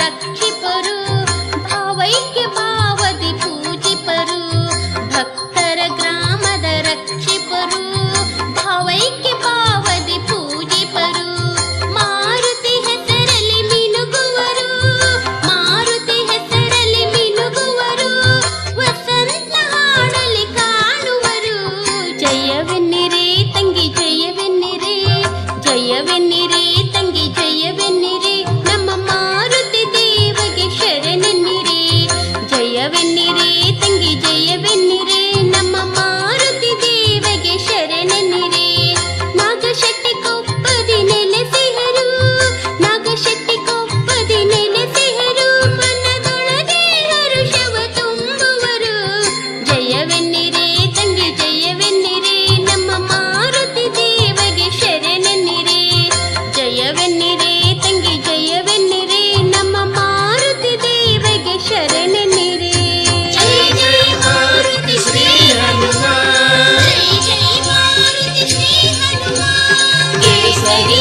ರಕ್ಷಿಪರು, ಭಾವೈಕ್ಯ ಭಾವದಿ ಪೂಜಿಪರು, ಭಕ್ತರ ಗ್ರಾಮದ ರಕ್ಷಿಪರು, ಭಾವೈಕ್ಯ ಭಾವದಿ ಪೂಜಿಪರು. ಮಾರುತಿ ಹೆಸರಲ್ಲಿ ಮಿನುಗುವರು, ಮಾರುತಿ ಹೆಸರಲ್ಲಿ ಮಿನುಗುವರು, ವಸಂತ ಹಾಡಲಿ ಕಾಣುವರು. ಜಯವೆನ್ನಿರೆ ತಂಗಿ ಜಯವೆನ್ನಿರೆ, ಜಯವೆನ್ನಿರೆ ತಂಗಿ ಜಯವೆನ್ನಿರೆ, ನಮ್ಮ ಮಾರುತಿ ದೇವಗೆ ಶರಣೆನ್ನಿರೆ. ಜಯವೆನ್ನಿರೆ ತಂಗಿ ಜಯವೆನ್ನಿರೆ, ನಮ್ಮ ಮಾರುತಿ ದೇವಗೆ ಶರಣೆನ್ನಿರೆ. ನಾಗಶೆಟ್ಟಿ ಕೊಪ್ಪದಿ ನೆಲೆಸಿಹರು, ನಾಗಶೆಟ್ಟಿ ಕೊಪ್ಪದಿ ನೆಲೆಸಿಹರು, ಮನದೊಳಗೆ ಹರುಷವ ತುಂಬುವರು. ಜಯವೆನ್ನಿರೆ ತಂಗಿ ಜಯವೆನ್ನಿರೆ, ನಮ್ಮ ಮಾರುತಿ ದೇವಗೆ ಶರಣೆನ್ನಿರೆ. ಜಯವೆನ್ನಿರೆ ತಂಗಿ ಜಯವೆನ್ನಿರೆ, ನಮ್ಮ ಮಾರುತಿ ದೇವಗೆ ಶರಣೆನ್ನಿರೆ. ಜಯ ಜಯ ಮಾರುತಿ ಶ್ರೀ ಹನುಮಾನ್, ಜಯ ಜಯ ಮಾರುತಿ ಶ್ರೀ ಹನುಮಾನ್, ಕೇಸರಿ